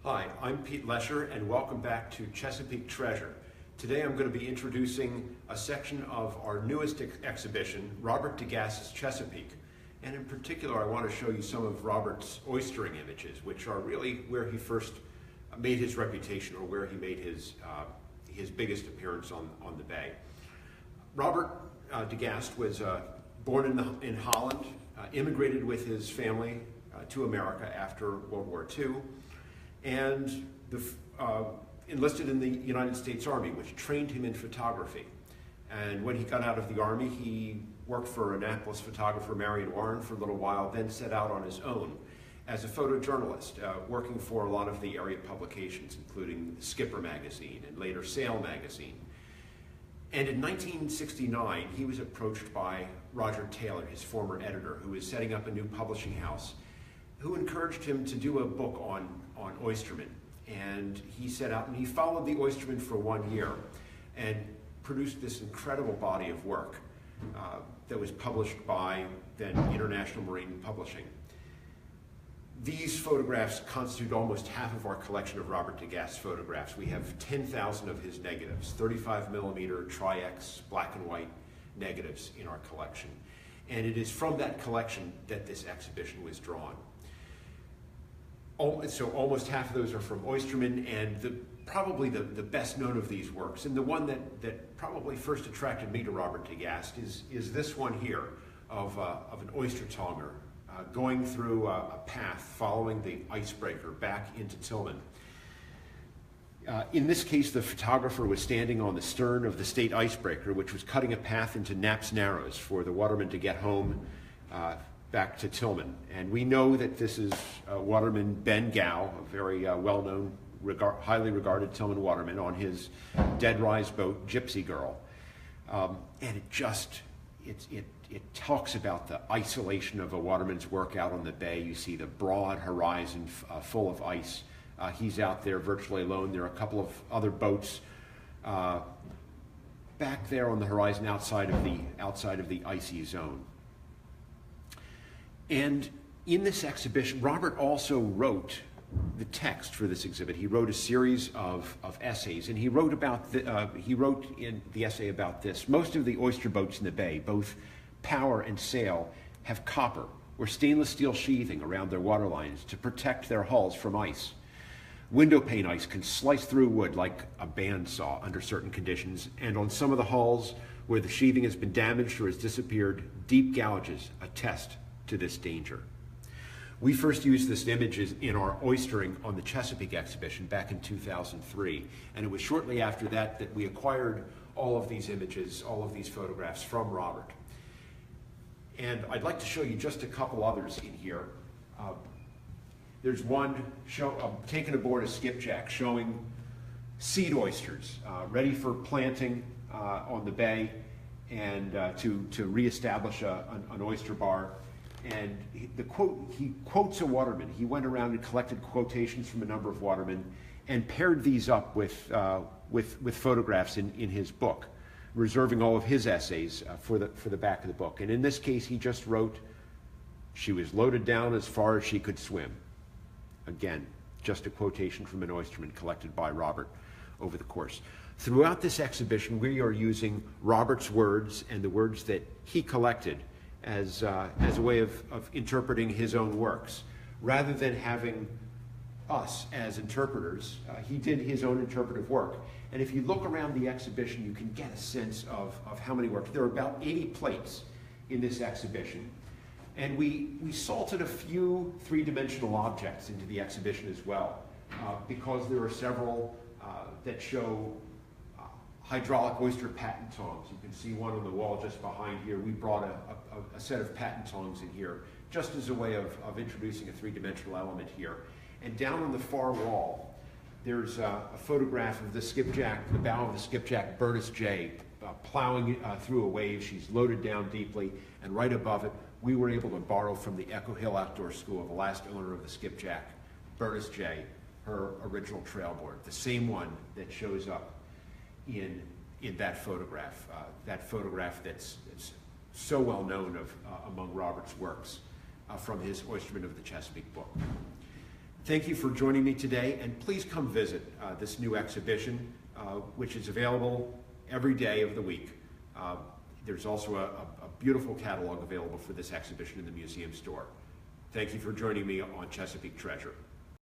Hi, I'm Pete Lesher, and welcome back to Chesapeake Treasure. Today I'm going to be introducing a section of our newest exhibition, Robert Gast's Chesapeake. And in particular, I want to show you some of Robert's oystering images, which are really where he first made his reputation, or where he made his biggest appearance on the bay. Robert Gast was born in Holland, immigrated with his family to America after World War II, and enlisted in the United States Army, which trained him in photography. And when he got out of the Army, he worked for Annapolis photographer Marion Warren for a little while, then set out on his own as a photojournalist, working for a lot of the area publications, including Skipper magazine and later Sail magazine. And in 1969, he was approached by Roger Taylor, his former editor, who was setting up a new publishing house, who encouraged him to do a book on oystermen. And he set out and he followed the oystermen for 1 year and produced this incredible body of work that was published by then International Marine Publishing. These photographs constitute almost half of our collection of Robert Gast's photographs. We have 10,000 of his negatives, 35mm Tri-X black and white negatives in our collection. And it is from that collection that this exhibition was drawn. So almost half of those are from oystermen, and probably the best known of these works, and the one that probably first attracted me to Robert Gast is this one here of an oyster tonger going through a path following the icebreaker back into Tillman. In this case, the photographer was standing on the stern of the state icebreaker, which was cutting a path into Knapp's Narrows for the watermen to get home back to Tillman. And we know that this is waterman Ben Gow, a very well-known, highly regarded Tillman waterman, on his dead rise boat, Gypsy Girl. And it talks about the isolation of a waterman's work out on the bay. You see the broad horizon full of ice. He's out there virtually alone. There are a couple of other boats back there on the horizon outside of the icy zone. And in this exhibition, Robert also wrote the text for this exhibit. He wrote a series of essays, and he wrote in the essay about this: most of the oyster boats in the bay, both power and sail, have copper or stainless steel sheathing around their waterlines to protect their hulls from ice. Window pane ice can slice through wood like a bandsaw under certain conditions, and on some of the hulls where the sheathing has been damaged or has disappeared, deep gouges attest to this danger. We first used this image in our oystering on the Chesapeake exhibition back in 2003, and it was shortly after that that we acquired all of these images, all of these photographs from Robert. And I'd like to show you just a couple others in here. There's one taken aboard a skipjack showing seed oysters ready for planting on the bay and to reestablish an oyster bar. And he quotes a waterman. He went around and collected quotations from a number of watermen and paired these up with photographs in his book, reserving all of his essays for the back of the book. And in this case, he just wrote, "She was loaded down as far as she could swim." Again, just a quotation from an oysterman collected by Robert over the course. Throughout this exhibition, we are using Robert's words and the words that he collected as a way of interpreting his own works. Rather than having us as interpreters, he did his own interpretive work. And if you look around the exhibition, you can get a sense of how many works. There are about 80 plates in this exhibition. And we salted a few three-dimensional objects into the exhibition as well, because there are several that show hydraulic oyster patent tongs. You can see one on the wall just behind here. We brought a set of patent tongs in here just as a way of introducing a three-dimensional element here. And down on the far wall, there's a photograph of the skipjack, the bow of the skipjack Bernice J, plowing through a wave. She's loaded down deeply, and right above it, we were able to borrow from the Echo Hill Outdoor School, the last owner of the skipjack, Bernice J, her original trailboard, the same one that shows up in that photograph that's so well known among Robert's works from his Oystermen of the Chesapeake book. Thank you for joining me today, and please come visit this new exhibition, which is available every day of the week. There's also a beautiful catalog available for this exhibition in the museum store. Thank you for joining me on Chesapeake Treasure.